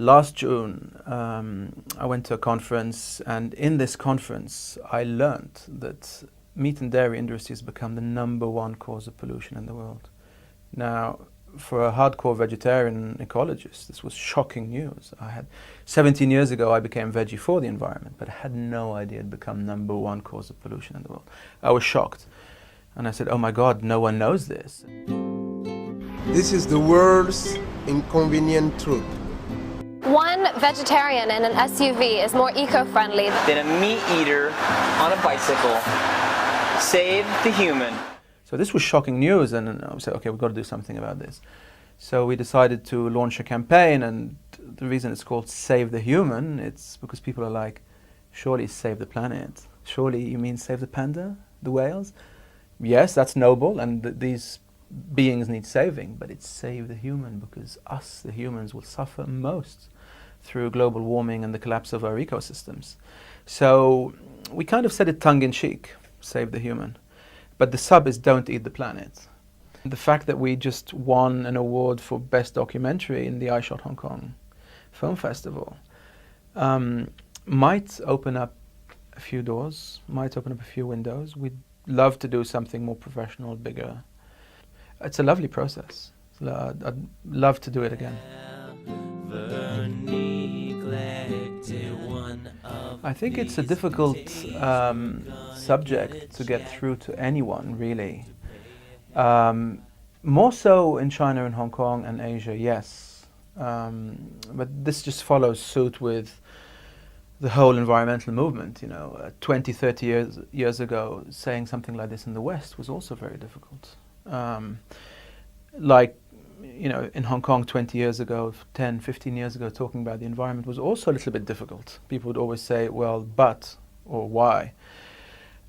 Last June, I went to a conference, and in this conference, I learned that meat and dairy industry has become the #1 cause of pollution in the world. Now, for a hardcore vegetarian ecologist, this was shocking news. 17 years ago, I became veggie for the environment, but I had no idea it become #1 cause of pollution in the world. I was shocked. And I said, oh my God, no one knows this. This is the world's inconvenient truth. One vegetarian in an SUV is more eco-friendly than a meat eater on a bicycle. Save the human. So this was shocking news, and I said, okay, we've got to do something about this. So we decided to launch a campaign, and the reason it's called Save the Human, it's because people are like, surely save the planet. Surely you mean save the panda, the whales? Yes, that's noble, and these beings need saving, but it's save the human, because us, the humans, will suffer most through global warming and the collapse of our ecosystems. So we kind of said it tongue-in-cheek, save the human. But the sub is don't eat the planet. The fact that we just won an award for best documentary in the I Shot Hong Kong Film Festival might open up a few doors, might open up a few windows. We'd love to do something more professional, bigger. It's a lovely process. I'd love to do it again. I think it's a difficult subject to get through to anyone, really. More so in China and Hong Kong and Asia, yes. But this just follows suit with the whole environmental movement. 20, 30 years ago, saying something like this in the West was also very difficult. In Hong Kong 20 years ago, 10, 15 years ago, talking about the environment was also a little bit difficult. People would always say, well, but, or why.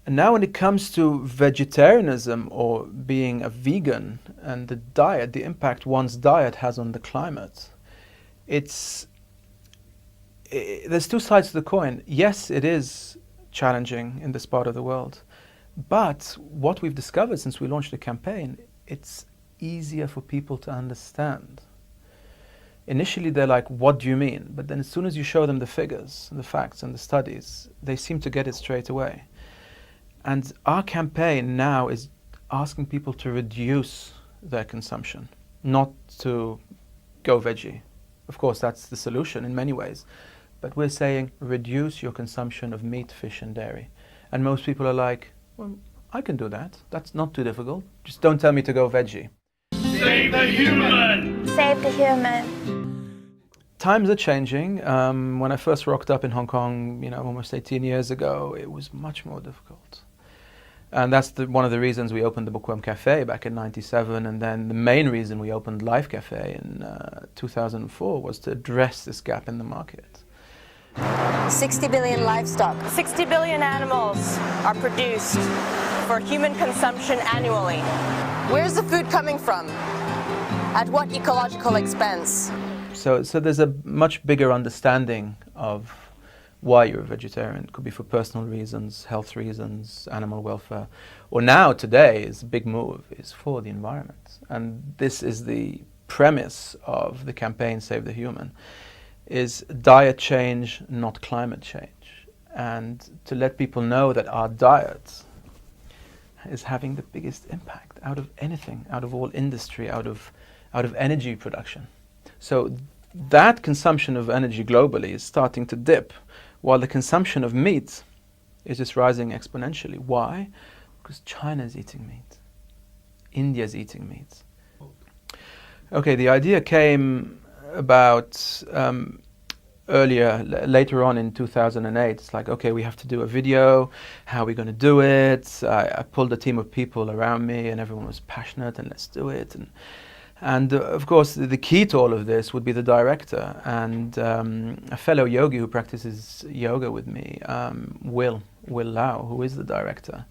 And now when it comes to vegetarianism or being a vegan and the diet, the impact one's diet has on the climate, there's two sides to the coin. Yes, it is challenging in this part of the world, but what we've discovered since we launched the campaign, it's easier for people to understand. Initially they're like, what do you mean? But then as soon as you show them the figures, the facts and the studies, they seem to get it straight away. And our campaign now is asking people to reduce their consumption, not to go veggie. Of course, that's the solution in many ways. But we're saying reduce your consumption of meat, fish and dairy. And most people are like, well, I can do that. That's not too difficult. Just don't tell me to go veggie. Save the human! Save the human. Times are changing. When I first rocked up in Hong Kong, almost 18 years ago, it was much more difficult. And that's one of the reasons we opened the Bookworm Cafe back in '97, and then the main reason we opened Life Cafe in 2004 was to address this gap in the market. 60 billion livestock. 60 billion animals are produced for human consumption annually. Where's the food coming from? At what ecological expense? So there's a much bigger understanding of why you're a vegetarian. It could be for personal reasons, health reasons, animal welfare. Or now, today, is a big move, is for the environment. And this is the premise of the campaign Save the Human, is diet change, not climate change. And to let people know that our diet is having the biggest impact out of anything, out of all industry, out of energy production. So that consumption of energy globally is starting to dip, while the consumption of meat is just rising exponentially. Why? Because China is eating meat. India is eating meat. Okay, the idea came about later on in 2008. It's like, okay, we have to do a video. How are we going to do it? I pulled a team of people around me, and everyone was passionate, and let's do it. And of course, the key to all of this would be the director, and a fellow yogi who practices yoga with me, Will Lau, who is the director,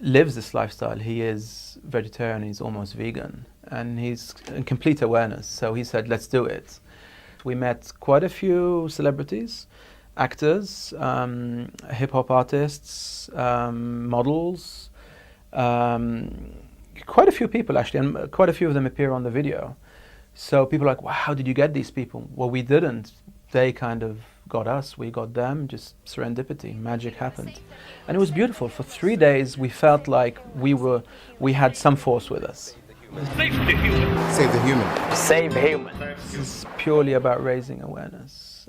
lives this lifestyle. He is vegetarian, he's almost vegan, and he's in complete awareness. So he said, let's do it. We met quite a few celebrities, actors, hip-hop artists, models, quite a few people actually, and quite a few of them appear on the video. So people are like, wow, how did you get these people? Well, we didn't. They kind of got us, we got them, just serendipity, magic happened. And it was beautiful. For 3 days we felt like we had some force with us. Save the human. Save the human. Save human. This is purely about raising awareness.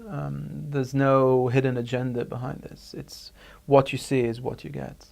There's no hidden agenda behind this. It's what you see is what you get.